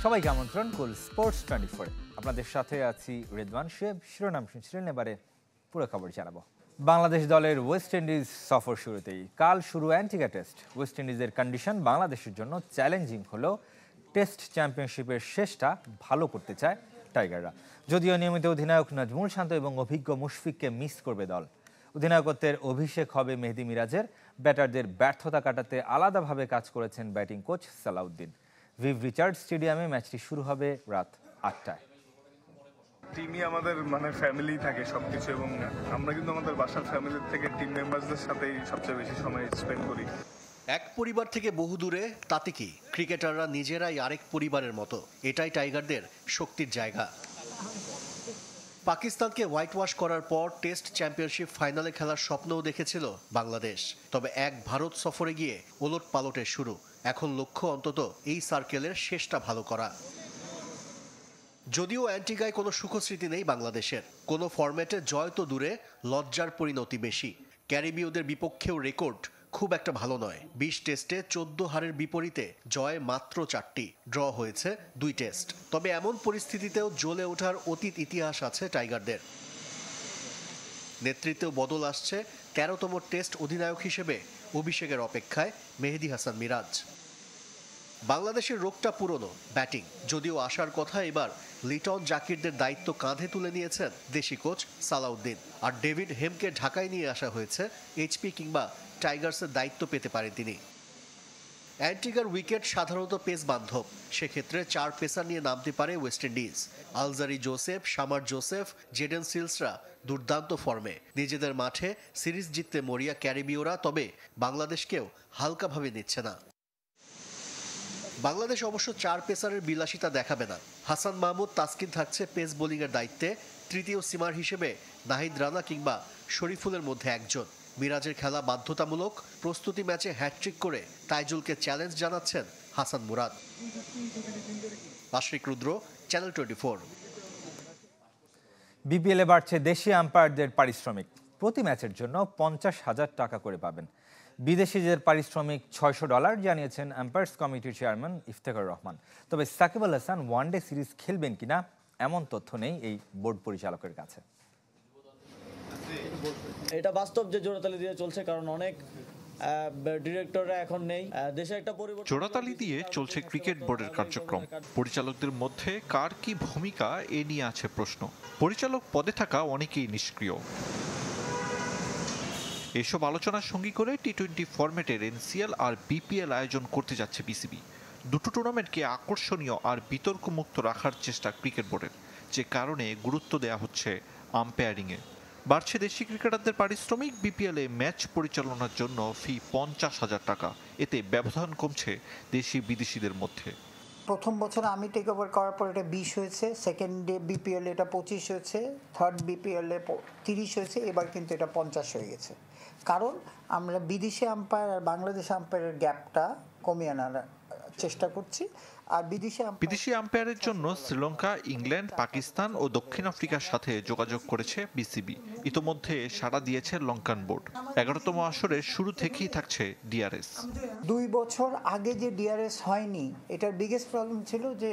সবাইকে আমন্ত্রণ কুল স্পোর্টস 24 আপনাদের সাথে আছি রেদওয়ান শেব। শিরোনাম শুনছিলেন, এবারে পুরো খবর জানাবো। বাংলাদেশ দলের ওয়েস্ট ইন্ডিজ সফর শুরুতেই কাল শুরু অ্যান্টিগা টেস্ট। ওয়েস্ট ইন্ডিজের কন্ডিশন বাংলাদেশের জন্য চ্যালেঞ্জিং হলেও টেস্ট চ্যাম্পিয়নশিপের শেষটা ভালো করতে চায় টাইগাররা। যদিও নিয়মিত অধিনায়ক নাজমুল শান্ত এবং অভিজ্ঞ মুশফিককে মিস করবে দল। অধিনায়কত্বের অভিষেক হবে মেহেদী মিরাজের। ব্যাটারদের ব্যর্থতা কাটাতে আলাদাভাবে কাজ করেছেন batting coach Salauddin. Viv Richard স্টেডিয়ামে ম্যাচটি শুরু হবে রাত 8টায়। টিমই আমাদের ফ্যামিলি থাকে সবকিছু, এবং আমরা কিন্তু আমাদের বাসার ফ্যামিলির থেকে টিম মেম্বারসদের সাথেই সবচেয়ে বেশি সময় স্পেন্ড করি। এক পরিবার থেকে বহু দূরে, তাতে কি ক্রিকেটাররা নিজেরাই আরেক পরিবারের মতো। এটাই টাইগারদের শক্তির জায়গা। পাকিস্তানকে হোয়াইট ওয়াশ করার পর টেস্ট চ্যাম্পিয়নশিপ ফাইনালে খেলার স্বপ্নও দেখেছিল বাংলাদেশ। তবে এক ভারত সফরে গিয়ে ওলট পালটের শুরু। এখন লক্ষ্য অন্তত এই সার্কেলের শেষটা ভালো করা। যদিও অ্যান্টিগায় কোনো সুখস্মৃতি নেই বাংলাদেশের। কোনো ফরম্যাটে জয় তো দূরে, লজ্জার পরিণতি বেশি। ক্যারিবীয়দের বিপক্ষেও রেকর্ড খুব একটা ভালো নয়। 20 টেস্টে 14 হারের বিপরীতে জয় মাত্র 4টি, ড্র হয়েছে 2 টেস্ট। তবে এমন পরিস্থিতিতেও জ্বলে ওঠার অতীত ইতিহাস আছে টাইগারদের। নেতৃত্বেও বদল আসছে। 13তম টেস্ট অধিনায়ক হিসেবে অভিষেকের অপেক্ষায় মেহেদী হাসান মিরাজ। বাংলাদেশের রোগটা পুরনো, ব্যাটিং। যদিও আসার কথা এবার লিটন জাকিরদের দায়িত্ব কাঁধে তুলে নিয়েছেন দেশি কোচ সালাউদ্দিন। আর ডেভিড হেমকে ঢাকায় নিয়ে আসা হয়েছে। এইচপি কিংবা টাইগার্সের দায়িত্ব পেতে পারেন তিনি। অ্যান্টিগার উইকেট সাধারণত পেস বান্ধব। সেক্ষেত্রে 4 পেসার নিয়ে নামতে পারে West Indies. Alzarri Joseph, Shamar Joseph, Jayden সিলসরা দুর্দান্ত ফর্মে। নিজেদের মাঠে সিরিজ জিততে মরিয়া ক্যারিবীয়রা, তবে বাংলাদেশকেও হালকাভাবে নিচ্ছে না। বাংলাদেশ অবশ্য 4 পেসারের বিলাসিতা দেখাবে না। হাসান মাহমুদ, তাসকিন থাকছে পেস বোলিংয়ের দায়িত্বে। তৃতীয় সীমার হিসেবে নাহিদ রানা কিংবা শরীফুলের মধ্যে একজন। মিরাজের খেলা বাধ্যতামূলক। প্রস্তুতি ম্যাচে হ্যাটট্রিক করে তাইজুলকে চ্যালেঞ্জ জানাচ্ছেন হাসান মুরাদ। আশরিক রুদ্র, চ্যানেল 24। বিপিএলে বাড়ছে দেশি আম্পায়ারদের পারিশ্রমিক। প্রতি ম্যাচের জন্য 50,000 টাকা করে পাবেন। বিদেশিদের পারিশ্রমিক $600 জানিয়েছেন আম্পায়ার্স কমিটির চেয়ারম্যান ইফতেখার রহমান। তবে সাকিব আল হাসান ওয়ানডে সিরিজ খেলবেন কিনা এমন তথ্য নেই এই বোর্ড পরিচালকের কাছে। এটা বাস্তব যে জোড়াতালি দিয়ে চলছে, কারণ অনেক ডিরেক্টররা এখন নেই দেশে। একটা পরিবর্তন জোড়াতালি দিয়ে চলছে ক্রিকেট বোর্ডের কার্যক্রম। পরিচালকদের মধ্যে কার কি ভূমিকা এ নিয়ে আছে প্রশ্ন। পরিচালক পদে থাকা অনেকেই নিষ্ক্রিয়। এসব আলোচনার সঙ্গী করে টি-20 ফরম্যাটের এনসিএল আর বিপিএল আয়োজন করতে যাচ্ছে বিসিবি। দুটো টুর্নামেন্টকে আকর্ষণীয় আর বিতর্কমুক্ত রাখার চেষ্টা ক্রিকেট বোর্ডের, যে কারণে গুরুত্ব দেওয়া হচ্ছে আম্পায়ারিংয়ে। বাড়ছে দেশি ক্রিকেটারদের পারিশ্রমিক। বিপিএলে ম্যাচ পরিচালনার জন্য ফি 50,000 টাকা। এতে ব্যবধান কমছে দেশি বিদেশিদের মধ্যে। প্রথম বছর আমি টেক ওভার করার পর এটা 20 হয়েছে, সেকেন্ড বিপিএল এটা 25 হয়েছে, থার্ড বিপিএল 30 হয়েছে, এবার কিন্তু এটা 50 হয়ে গেছে। কারণ আমরা বিদেশি আম্পায়ার আর বাংলাদেশি আম্পায়ারের গ্যাপটা কমিয়ে আনার চেষ্টা করছি। আর বিদেশি আম্পায়ারের জন্য শ্রীলঙ্কা, ইংল্যান্ড, পাকিস্তান ও দক্ষিণ আফ্রিকার সাথে যোগাযোগ করেছে বিসিবি। ইতোমধ্যে সাড়া দিয়েছে লঙ্কান বোর্ড। 11তম আসরের শুরু থেকেই থাকছে ডিআরএস। 2 বছর আগে যে ডিআরএস হয়নি, এটার বিগেস্ট প্রবলেম ছিল যে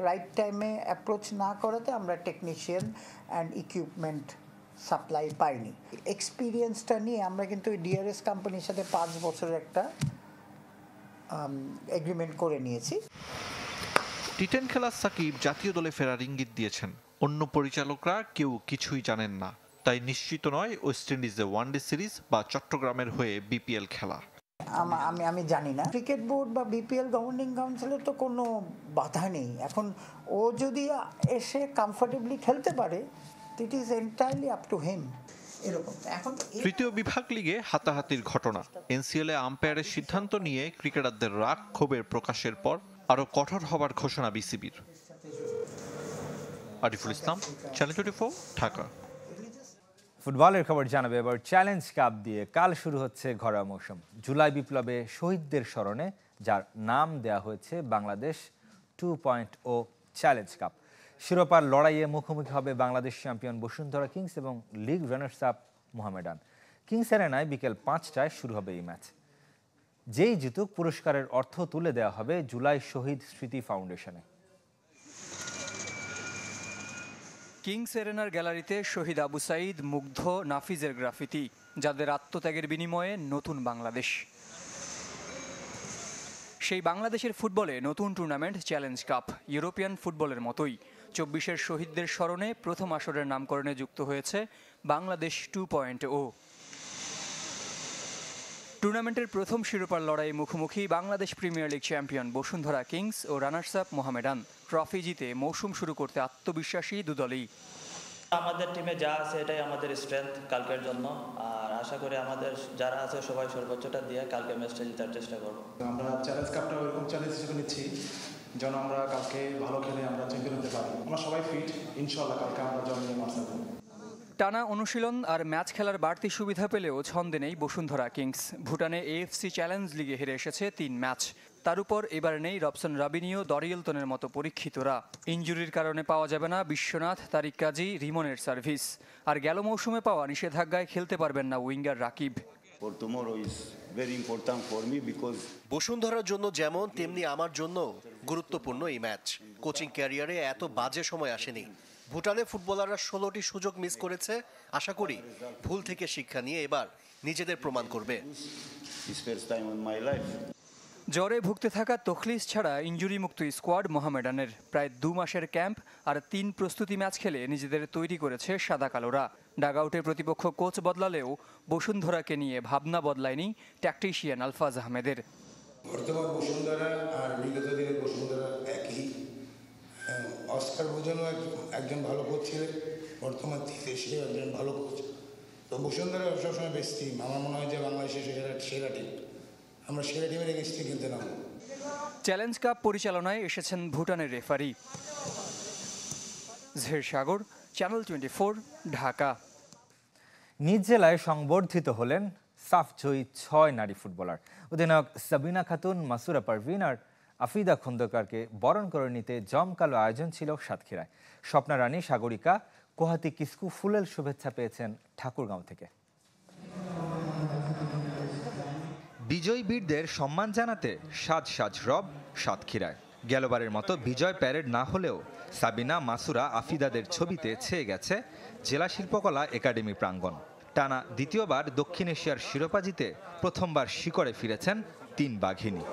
রাইট টাইমে অ্যাপ্রোচ না করাতে আমরা টেকনিশিয়ান অ্যান্ড ইকুইপমেন্ট সাপ্লাই পাইনি। এক্সপিরিয়েন্সটা নিয়ে আমরা কিন্তু ডিআরএস কোম্পানির সাথে 5 বছরের একটা এগ্রিমেন্ট করে নিয়েছি। টি10 খেলার সাকিব জাতীয় দলে ফেরার ইঙ্গিত দিয়েছেন। অন্য পরিচালকরা কেউ কিছুই জানেন না, তাই নিশ্চিত নয় ওয়েস্ট ইন্ডিজে ওয়ানডে সিরিজ বা চট্টগ্রামের হয়ে বিপিএল খেলা। আমি জানি না, ক্রিকেট বোর্ড বা বিপিএল গভর্নিং কাউন্সিলের তো কোনো বাধা নেই। এখন ও যদি এসে কমফোর্টেবলি খেলতে পারে, it is entirely up to him. তৃতীয় বিভাগ লিগে হাতাহাতির ঘটনা। এনসিএলে আম্পায়ারের সিদ্ধান্ত নিয়ে ক্রিকেটারদের রাগ ক্ষোভের প্রকাশের পর আরো কঠোর হবার ঘোষণা বিসিবির। আরিফুল ইসলাম, চ্যানেল 24, ঢাকা। ফুটবলের খবর জানাবে এবার চ্যালেঞ্জ কাপ দিয়ে। কাল শুরু হচ্ছে ঘরোয়া মৌসুম। জুলাই বিপ্লবে শহীদদের স্মরণে যার নাম দেয়া হয়েছে বাংলাদেশ 2.0 চ্যালেঞ্জ কাপ। শিরোপার লড়াইয়ে মুখোমুখি হবে বাংলাদেশ চ্যাম্পিয়ন বসুন্ধরা কিংস এবং league runners up Mohammedan. Kings অ্যারেনায় বিকেল 5টায় শুরু হবে এই ম্যাচ। যেই জিতুক পুরস্কারের অর্থ তুলে দেওয়া হবে জুলাই শহীদ স্মৃতি ফাউন্ডেশনে। কিংস এরেনার গ্যালারিতে শহীদ আবু সাইদ, মুগ্ধ, নাফিজের গ্রাফিতি, যাদের আত্মত্যাগের বিনিময়ে নতুন বাংলাদেশ। সেই বাংলাদেশের ফুটবলে নতুন টুর্নামেন্ট চ্যালেঞ্জ কাপ। ইউরোপিয়ান ফুটবলের মতোই 24-এর শহীদদের স্মরণে প্রথম আসরের নামকরণে যুক্ত হয়েছে বাংলাদেশ 2.0। টুর্নামেন্টের প্রথম শিরোপার লড়াইয়ে মুখোমুখি Bangladesh Premier League champion Bashundhara Kings ও রানার্স আপ মোহামেডান। ট্রফি জিতে মৌসুম শুরু করতে আত্মবিশ্বাসী দুদলই। আমাদের টিমে যা আছে এটাই আমাদের স্ট্রেংথ কালকের জন্য, আর আশা করি আমাদের যারা আছে সবাই সর্বোচ্চটা দিয়ে কালকে ম্যাচটা জেতার চেষ্টা করব। আমরা চ্যালেঞ্জ কাপটা এরকম চ্যালেঞ্জ হিসেবে নিচ্ছি যেন আমরা কালকে ভালো খেলে আমরা চ্যাম্পিয়ন হতে পারি। আমরা সবাই ফিট, ইনশাআল্লাহ কালকে আমরা জয় নিয়ে মাঠ ছাড়ব। টানা অনুশীলন আর ম্যাচ খেলার বাড়তি সুবিধা পেলেও ছন্দে নেই বসুন্ধরা কিংস। ভুটানে এএফসি চ্যালেঞ্জ লিগে হেরে এসেছে 3 ম্যাচ। তার উপর এবার নেই রবসন রাবিনিও, দরিয়েলতনের মতো পরীক্ষিতরা। ইনজুরির কারণে পাওয়া যাবে না বিশ্বনাথ, তারিক কাজী, রিমনের সার্ভিস। আর গেল মৌসুমে পাওয়া নিষেধাজ্ঞায় খেলতে পারবেন না উইঙ্গার রাকিব। বসুন্ধরার জন্য যেমন তেমনি আমার জন্য গুরুত্বপূর্ণ এই ম্যাচ। কোচিং ক্যারিয়ারে এত বাজে সময় আসেনি। ভুটানে ফুটবলাররা 16টি সুযোগ মিস করেছে। আশা করি ভুল থেকে শিক্ষা নিয়ে এবার নিজেদের প্রমাণ করবে। জ্বরে ভুগতে থাকা তখলিস ছাড়া ইনজুরি মুক্ত স্কোয়াড মোহামেডানের। প্রায় 2 মাসের ক্যাম্প আর 3 প্রস্তুতি ম্যাচ খেলে নিজেদের তৈরি করেছে সাদা কালোরা। ডাগআউটে প্রতিপক্ষ কোচ বদলালেও বসুন্ধরাকে নিয়ে ভাবনা বদলায়নি ট্যাকটিশিয়ান আলফাজ আহমেদের। বর্তমান বসুন্ধরা আর বিগত দিনের বসুন্ধরা একই। অস্কার বোঝানো একজন ভালো কোচ ছিলেন, বর্তমান সে একজন ভালো কোচ। তো বসুন্ধরা সবসময় বেস্ট টিম। আমার মনে হয় যে বাংলাদেশের সেরা টিম। আমরা সেরা টিমের এগেইনস্টে খেলতে নামব। চ্যালেঞ্জ কাপ পরিচালনায় এসেছেন ভুটানের রেফারি জহের সাগর, চ্যানেল 24, ঢাকা। নিজ জেলায় সংবর্ধিত হলেন সাফ জয়ী 6 নারী ফুটবলার। অধিনায়ক সাবিনা খাতুন, মাসুরা পারভিন আর আফিদা খন্দকারকে বরণ করে নিতে জমকালো আয়োজন ছিল সাতক্ষীরায়। স্বপ্না রানী, সাগরিকা, কোহাতি কিসকু ফুলেল শুভেচ্ছা পেয়েছেন ঠাকুরগাঁও থেকে। বিজয়ী বীরদের সম্মান জানাতে সাজ সাজ রব সাতক্ষীরায়। গেলবারের মতো বিজয় প্যারেড না হলেও সাবিনা, মাসুরা, আফিদাদের ছবিতে ছেয়ে গেছে জেলা শিল্পকলা একাডেমি প্রাঙ্গণ। টানা দ্বিতীয়বার দক্ষিণ এশিয়ার শিরোপা জিতে প্রথমবার শিকড়ে ফিরেছেন 3 বাঘিনী।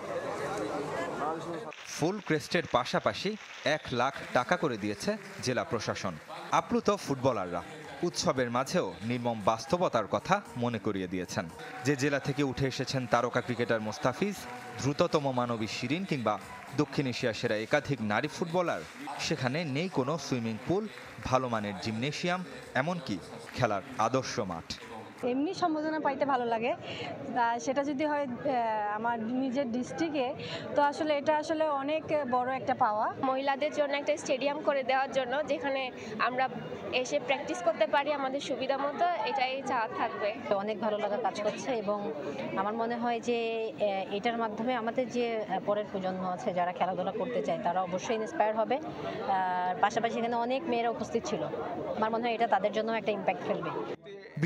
ফুল ক্রেস্টের পাশাপাশি 1 লাখ টাকা করে দিয়েছে জেলা প্রশাসন। আপ্লুত ফুটবলাররা উৎসবের মাঝেও নির্মম বাস্তবতার কথা মনে করিয়ে দিয়েছেন। যে জেলা থেকে উঠে এসেছেন তারকা ক্রিকেটার মোস্তাফিজ, দ্রুততম মানবী শিরিন কিংবা দক্ষিণ এশিয়া সেরা একাধিক নারী ফুটবলার, সেখানে নেই কোনো সুইমিং পুল, ভালো মানের জিমনেশিয়াম, এমনকি খেলার আদর্শ মাঠ। এমনি সম্বোধনা পাইতে ভালো লাগে, সেটা যদি হয় আমার নিজের ডিস্ট্রিক্টে, তো আসলে এটা আসলে অনেক বড় একটা পাওয়া। মহিলাদের জন্য একটা স্টেডিয়াম করে দেওয়ার জন্য, যেখানে আমরা এসে প্র্যাকটিস করতে পারি আমাদের সুবিধা মতো, এটাই চাওয়া থাকবে। অনেক ভালো লাগা কাজ করছে এবং আমার মনে হয় যে এটার মাধ্যমে আমাদের যে পরের প্রজন্ম আছে যারা খেলাধুলা করতে চায় তারা অবশ্যই ইন্সপায়ার হবে। পাশাপাশি এখানে অনেক মেয়েরা উপস্থিত ছিল, আমার মনে হয় এটা তাদের জন্য একটা ইম্প্যাক্ট ফেলবে।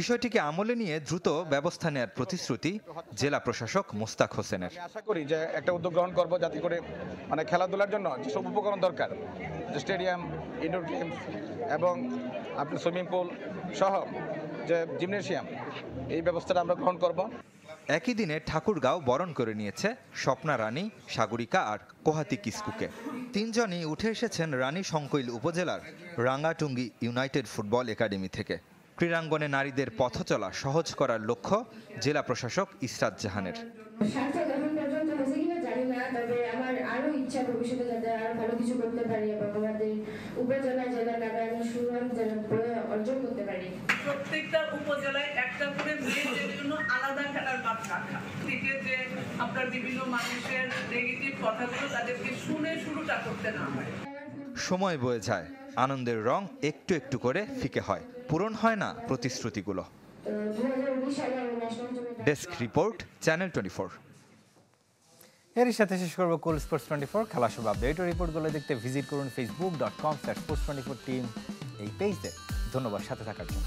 বিষয়টিকে আমলে নিয়ে দ্রুত ব্যবস্থা নেওয়ার প্রতিশ্রুতি জেলা প্রশাসক মোস্তাক হোসেনের। আশা করি যে একটা উদ্যোগ গ্রহণ করব যাতে করে মানে খেলাধুলার জন্য যেসব উপকরণ দরকার, যে স্টেডিয়াম, ইনডোর গেমস এবং আপনার সুইমিং পুল সহ যে জিমনেশিয়াম, এই ব্যবস্থাটা আমরা গ্রহণ করব। একই দিনে ঠাকুরগাঁও বরণ করে নিয়েছে স্বপ্না রানী, সাগরিকা আর কোহাতি কিস্কুকে। 3 জনই উঠে এসেছেন রানী শঙ্কৈল উপজেলার রাঙ্গাটুঙ্গি ইউনাইটেড ফুটবল একাডেমি থেকে। ক্রীড়াঙ্গনে নারীদের পথ চলা সহজ করার লক্ষ্য জেলা প্রশাসক ইসরাত জাহানের। তবে আমার আরো ইচ্ছা ভবিষ্যতে যাতে আরো ভালো কিছু করতে পারি এবং আমাদের উপজেলায় জেলার নাগায় সুনাম যেন অর্জন করতে পারি। প্রত্যেকটা উপজেলায় একটা করে মেয়েদের জন্য আলাদা খেলার মাঠ রাখা, থেকে যে আপনার বিভিন্ন মানুষের নেগেটিভ কথাগুলো তাদেরকে শুনে শুরুটা করতে না হয়। সময় বয়ে যায়, আনন্দের রং একটু একটু করে ফিকে হয়, পূরণ হয় না প্রতিশ্রুতিগুলো। Desk report, channel 24। এরই সাথে শেষ করবো কুল স্পোর্টস 24 খেলা সব আপডেট ও রিপোর্টগুলো দেখতে ভিজিট করুন facebook.com/sports24 টিম এই পেজে। ধন্যবাদ সাথে থাকার জন্য।